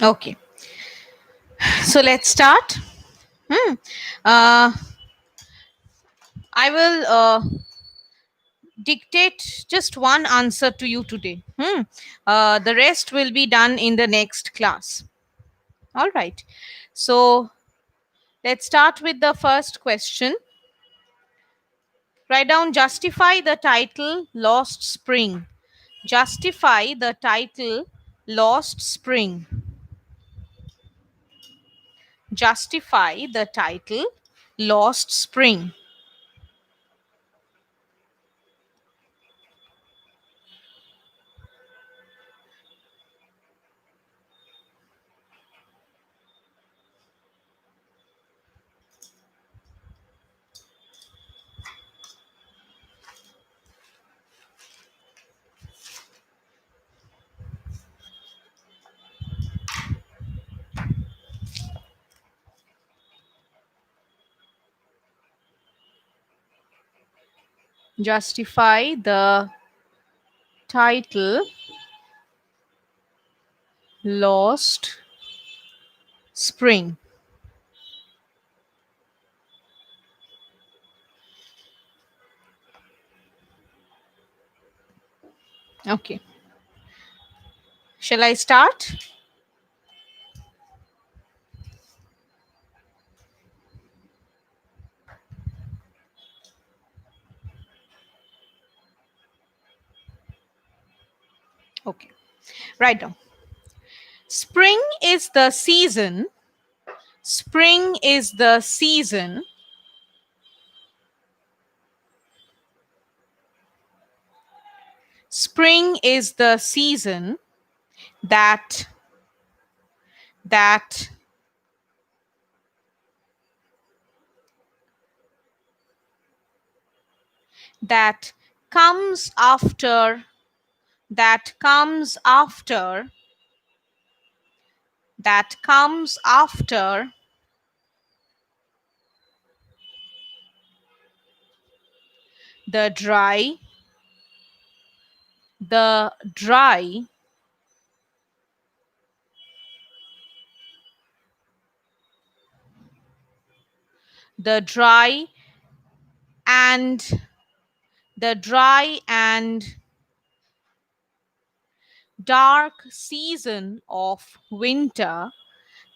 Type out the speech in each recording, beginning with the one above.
Okay, so let's start. Uh, I will dictate just one answer to you today. The rest will be done in the next class. All right. So let's start with the first question. Write down justify the title Lost Spring. Justify the title Lost Spring. Justify the title Lost Spring. Justify the title Lost Spring. Okay. Shall I start? Okay. Write down. Spring is the season. Spring is the season. Spring is the season that that that comes after that comes after that comes after the dry the dry the dry and the dry and dark season of winter,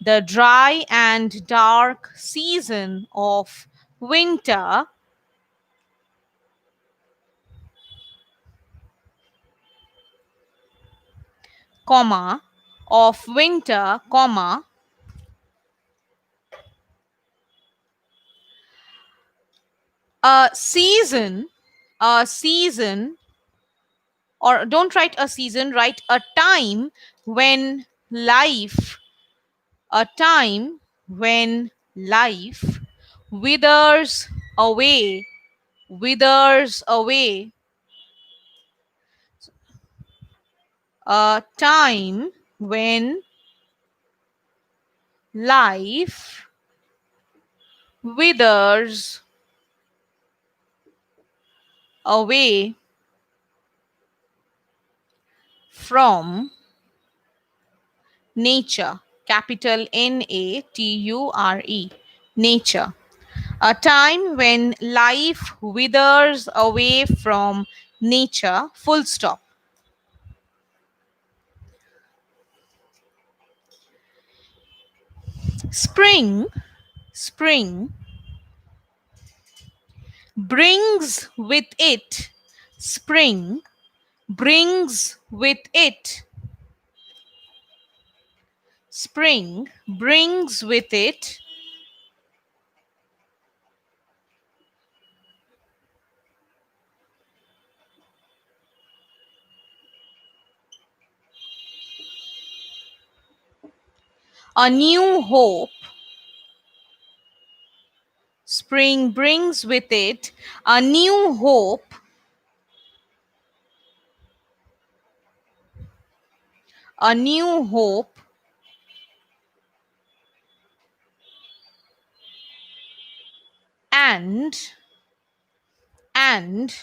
the dry and dark season of winter, comma, of winter, comma, a season, a season, or don't write a season, write a time when life, a time when life withers away, withers away, a time when life withers away from nature. Capital Nature. Nature. A time when life withers away from nature. Full stop. Spring, spring brings with it, spring brings with it, spring brings with it a new hope. Spring brings with it a new hope, a new hope, and and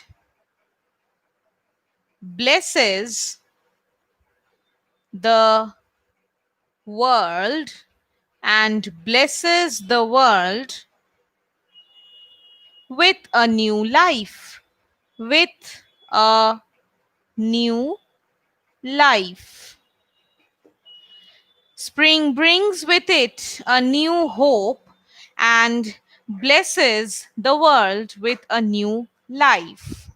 blesses the world and blesses the world with a new life. With a new life. Spring brings with it a new hope and blesses the world with a new life.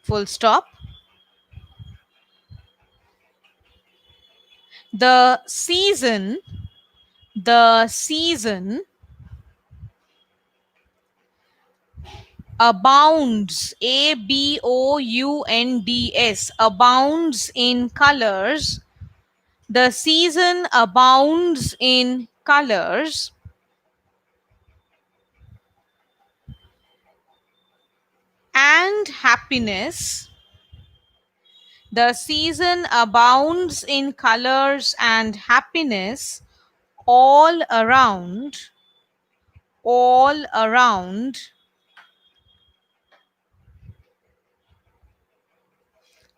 Full stop. The season, the season abounds, abounds, abounds in colors. The season abounds in colors and happiness. The season abounds in colors and happiness all around, all around.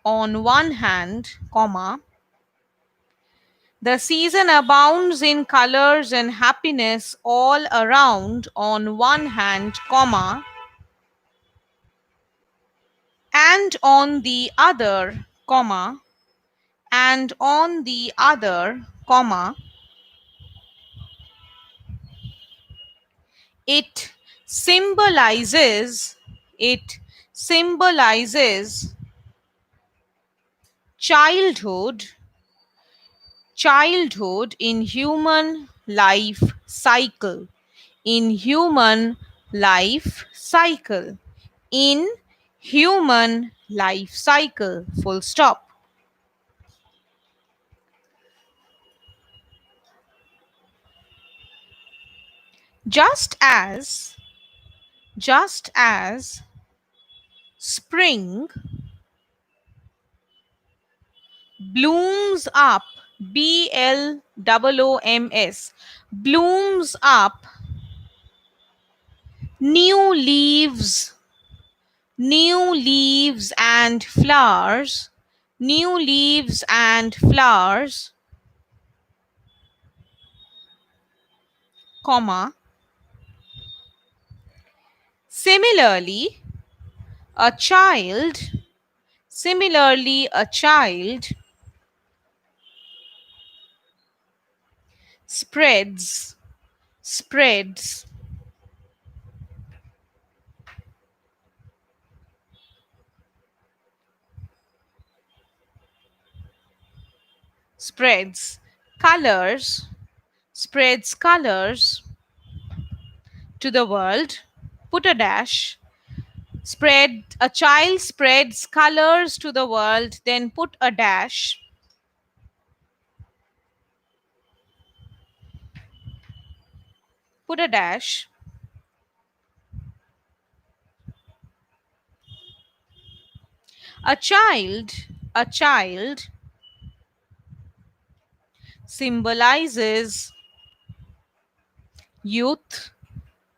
On one hand, comma, the season abounds in colors and happiness all around on one hand, comma, and on the other, comma, and on the other, comma, it symbolizes, it symbolizes childhood, childhood in human life cycle, in human life cycle, in human life cycle, full stop. Just as, just as spring blooms up, blooms, blooms up new leaves, new leaves and flowers, new leaves and flowers, comma, similarly a child, similarly a child spreads, spreads, spreads colors, spreads colors to the world, put a dash, spread, a child spreads colors to the world, then put a dash, put a dash, a child, a child symbolizes youth,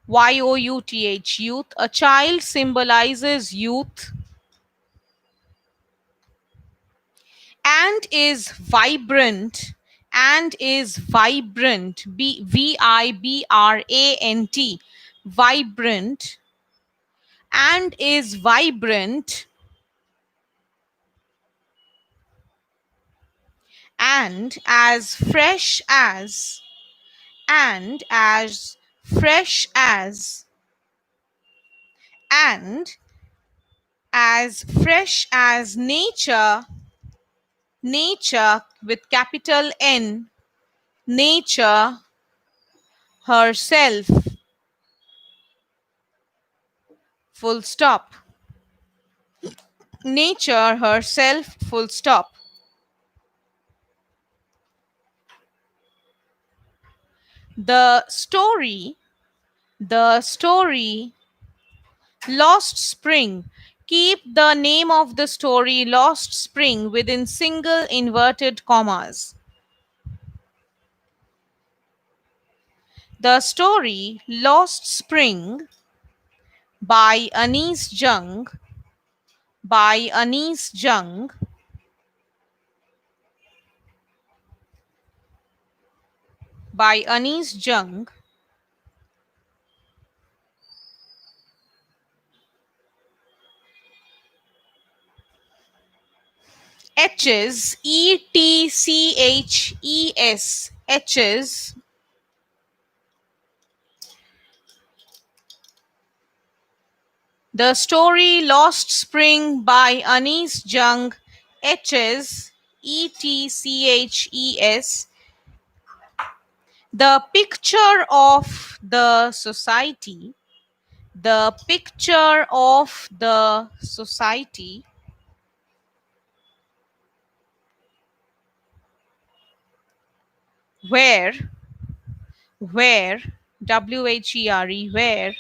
youth, youth, a child symbolizes youth and is vibrant, and is vibrant, vibrant, vibrant, and is vibrant, and as fresh as, and as fresh as, and as fresh as nature, nature with capital N, nature herself, full stop. Nature herself, full stop. The story, the story, Lost Spring. Keep the name of the story Lost Spring within single inverted commas. The story Lost Spring by Anis Jung, by Anis Jung, by Anis Jung. Etches, Etches, etches. The story Lost Spring by Anis Jung, etches, Etches. The picture of the society, the picture of the society where, where, where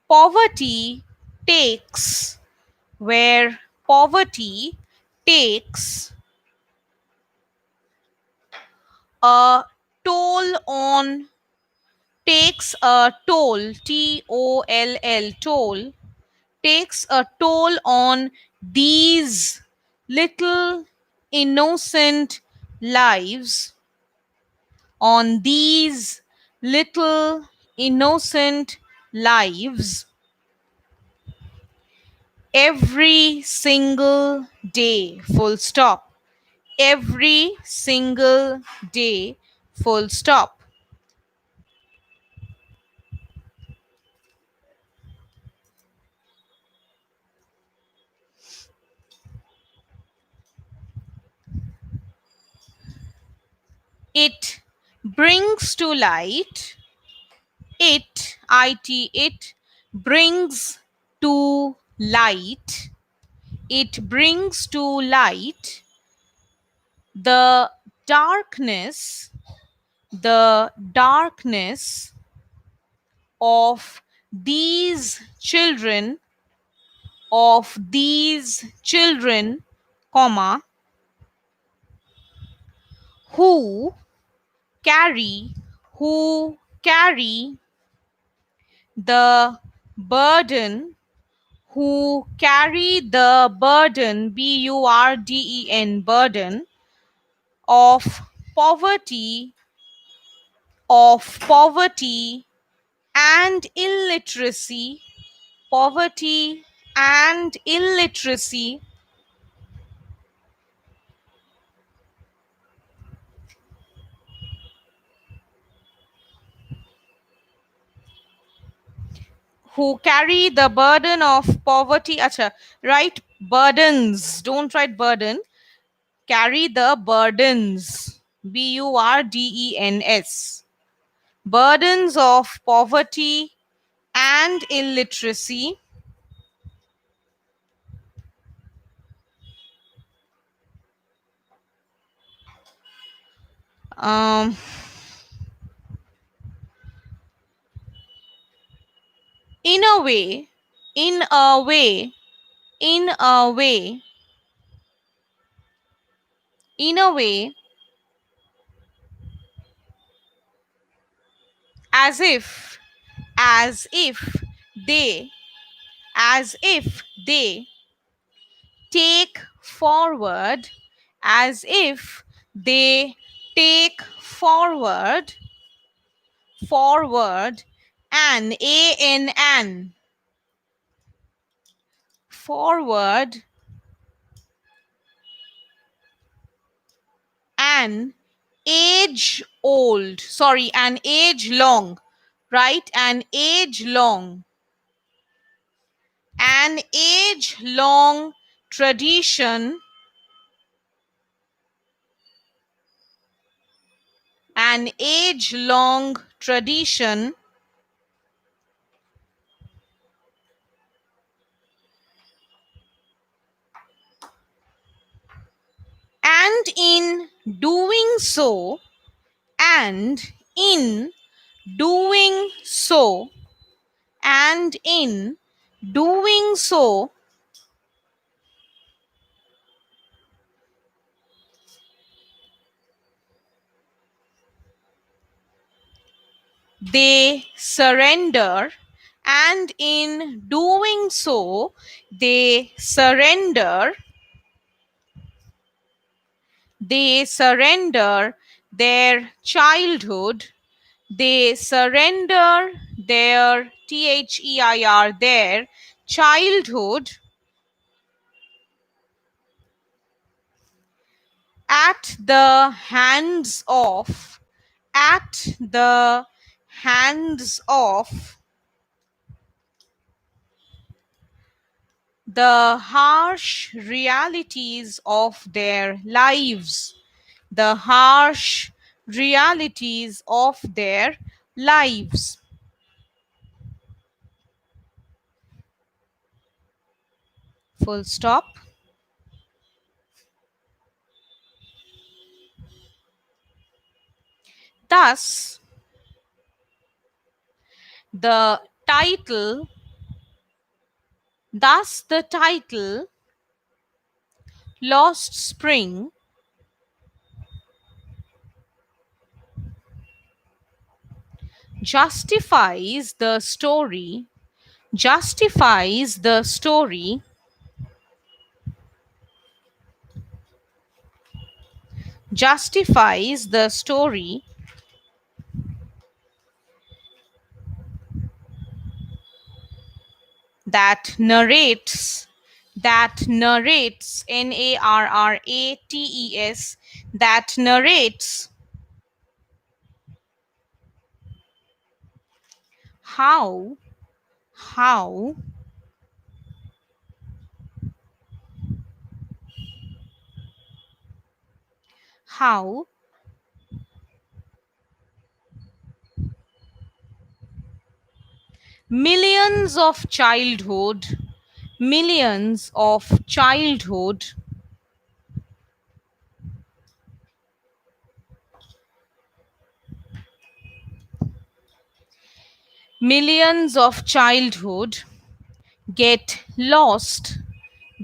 poverty takes, where poverty takes a toll on, takes a toll, toll, takes a toll on these little innocent lives, on these little innocent lives every single day, full stop. Every single day, full stop. It brings to light, it brings to light, it brings to light the darkness, the darkness of these children, of these children, comma, who carry, who carry the burden, who carry the burden, burden, burden of poverty, of poverty and illiteracy, poverty and illiteracy, who carry the burden of poverty. Acha, write burdens, don't write burden, carry the burdens, burdens, burdens of poverty and illiteracy, um, in a way, in a way, in a way, in a way, as if, as if they, as if they take forward, as if they take forward, forward, an, forward, an age old, sorry, an age long, right? An age long tradition, an age long tradition, and in doing so, and in doing so, and in doing so, they surrender, and in doing so, they surrender, they surrender their childhood. They surrender their their childhood at the hands of at the hands of the harsh realities of their lives. The harsh realities of their lives. Full stop. Thus, the title, the title, Lost Spring, justifies the story, justifies the story, justifies the story that narrates, narrates, that narrates how how how millions of childhood, millions of childhood, millions of childhood get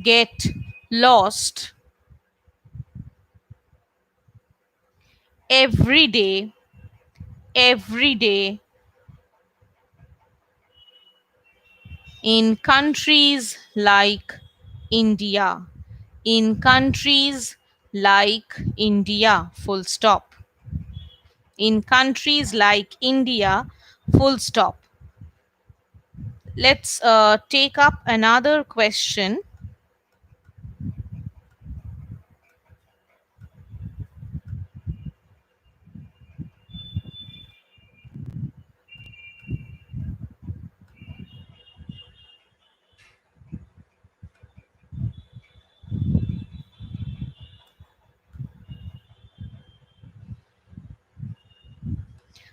get lost every day, every day in countries like India, in countries like India, full stop. In countries like India, full stop. Let's take up another question.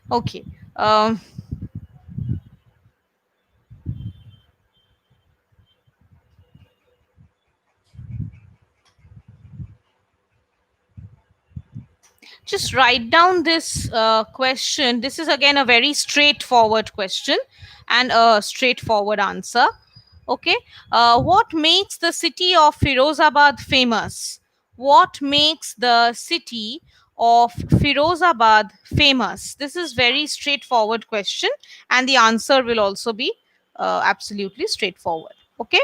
Okay. Um, just write down this question. This is again a very straightforward question and a straightforward answer. Okay. What makes the city of Firozabad famous? What makes the city of Firozabad famous? This is very straightforward question, and the answer will also be absolutely straightforward. Okay.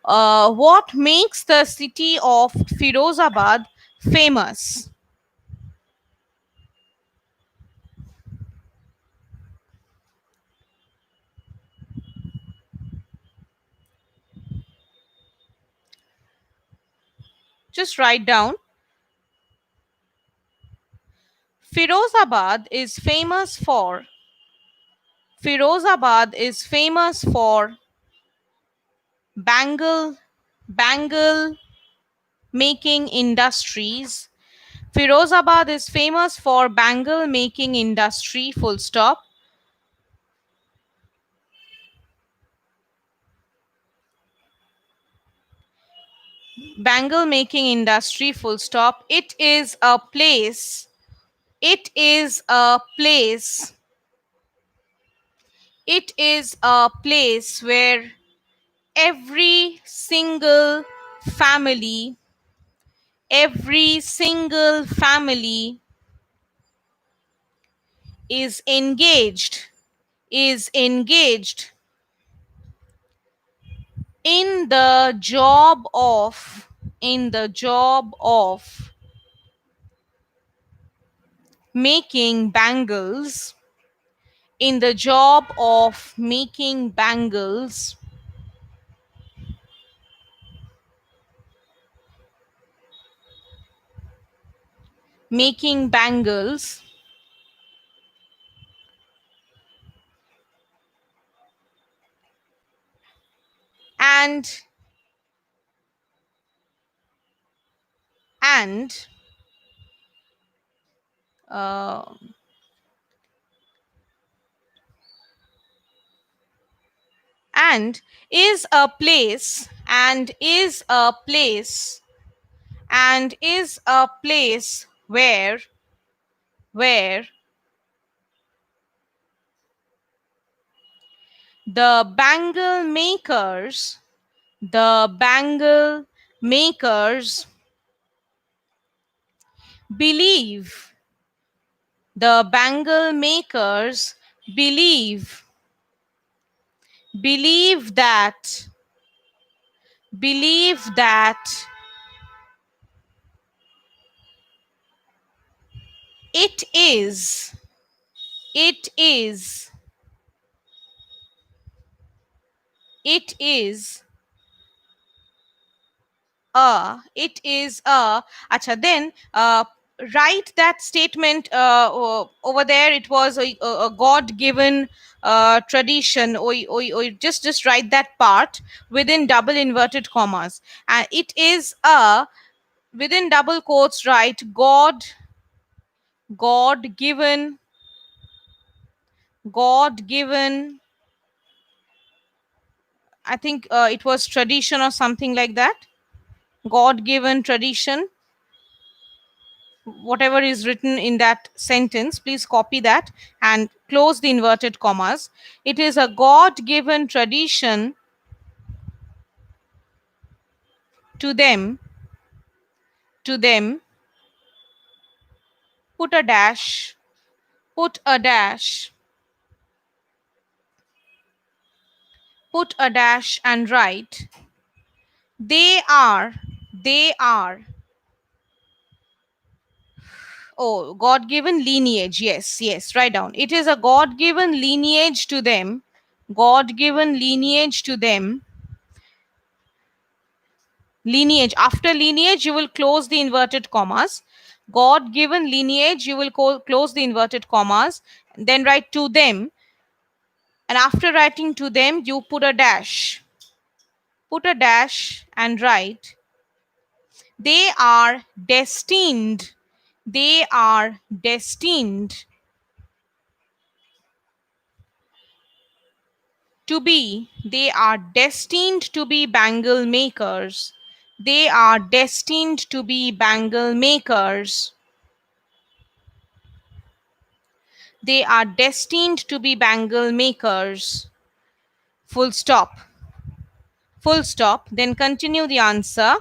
What makes the city of Firozabad famous? Just write down. Firozabad is famous for Firozabad is famous for bangle bangle making industries. Firozabad is famous for bangle making industry, full stop. Bangle making industry, full stop. It is a place. It is a place. It is a place where every single family, every single family is engaged, is engaged in the job of, in the job of making bangles, in the job of making bangles, making bangles, and and uh, and is a place, and is a place where the bangle makers, the bangle makers believe, the bangle makers believe, believe that, believe that it is, it is, it is it is a acha then write that statement over there. It was a god given tradition, or just write that part within double inverted commas, and it is a, within double quotes, write god given, god given, I think it was tradition or something like that, god given tradition. Whatever is written in that sentence, please copy that and close the inverted commas. It is a God given tradition to them, to them, put a dash, put a dash, put a dash and write. They are, oh, God given lineage. Yes, yes, write down. It is a God given lineage to them, God given lineage to them, lineage. After lineage you will close the inverted commas. God given lineage, you will close the inverted commas, then write to them, and after writing to them you put a dash, put a dash and write. They are destined, they are destined to be, they are destined to be bangle makers, they are destined to be bangle makers, they are destined to be bangle makers. Full stop. Full stop. Then continue the answer.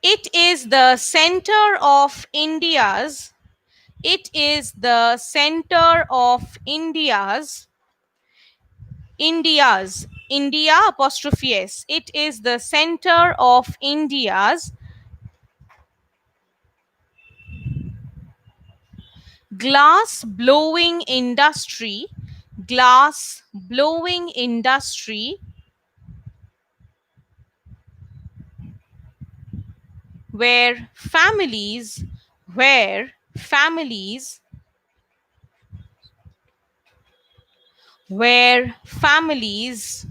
It is the center of India's, it is the center of India apostrophe S. It is the center of India's glass blowing industry, glass blowing industry, where families, where families, where families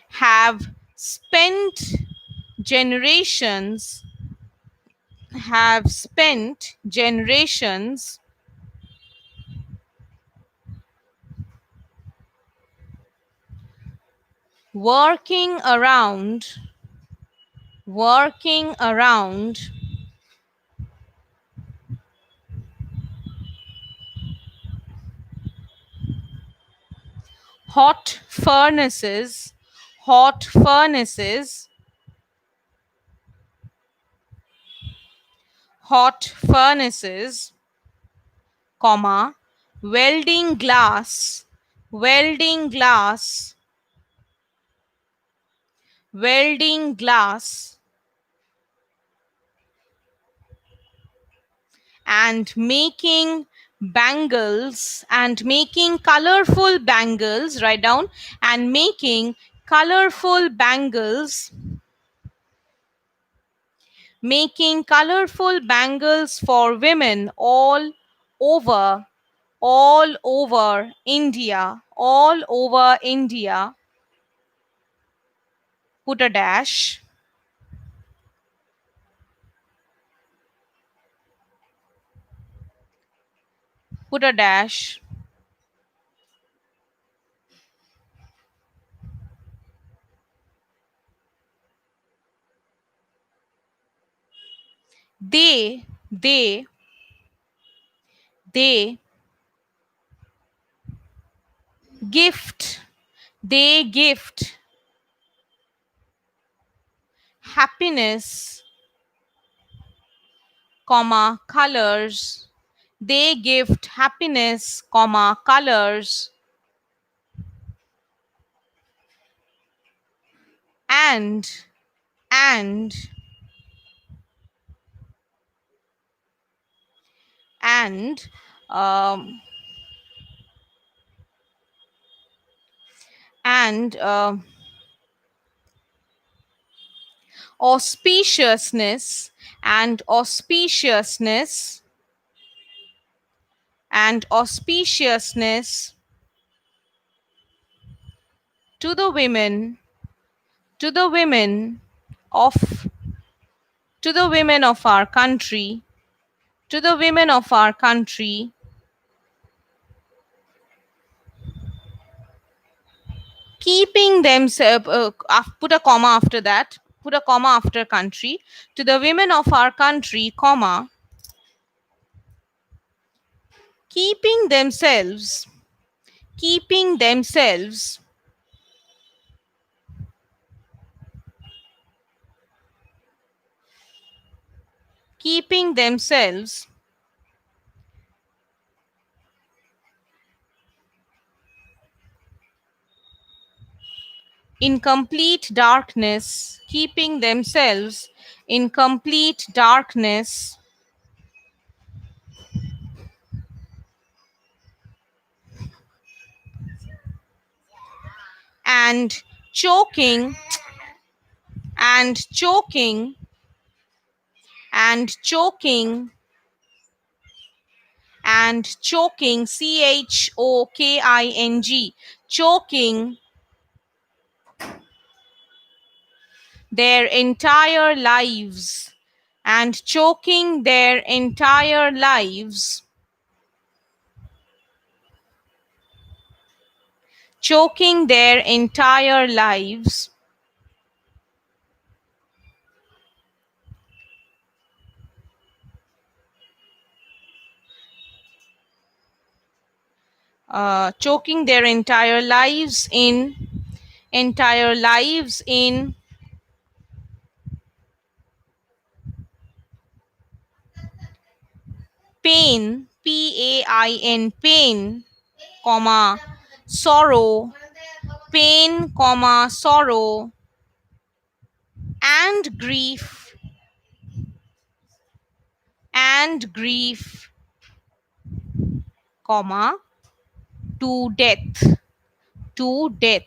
have spent generations, have spent generations working around, working around hot furnaces, hot furnaces, hot furnaces, comma, welding glass, welding glass, welding glass, and making colorful bangles, write down, and making colorful bangles, for women over all over India, put a dash, put a dash, they they gift they gift happiness, colors, they gift happiness, colors, and and and um, and auspiciousness and auspiciousness to the women to the women of our country, to the women of our country, keeping themselves, put a comma after that, put a comma after country, to the women of our country, comma, keeping themselves, keeping themselves keeping themselves in complete darkness, keeping themselves in complete darkness, and choking and choking and choking choking, choking their entire lives, and choking their entire lives, choking their entire lives, choking their entire lives in pain, pain, comma, sorrow, pain, comma, sorrow, and grief, comma, to death,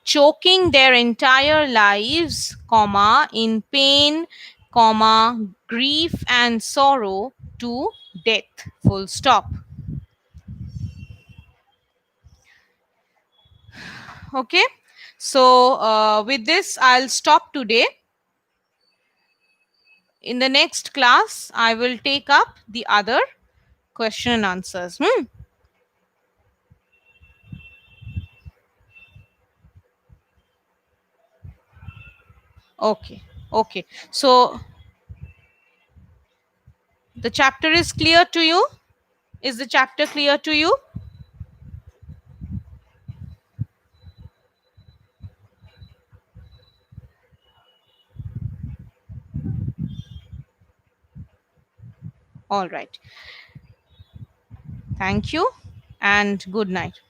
choking their entire lives, comma, in pain, comma, grief and sorrow to death, full stop. Okay, so with this I'll stop today. In the next class I will take up the other question and answers. Okay, okay, so the chapter is clear to you? Is the chapter clear to you? All right, thank you and good night.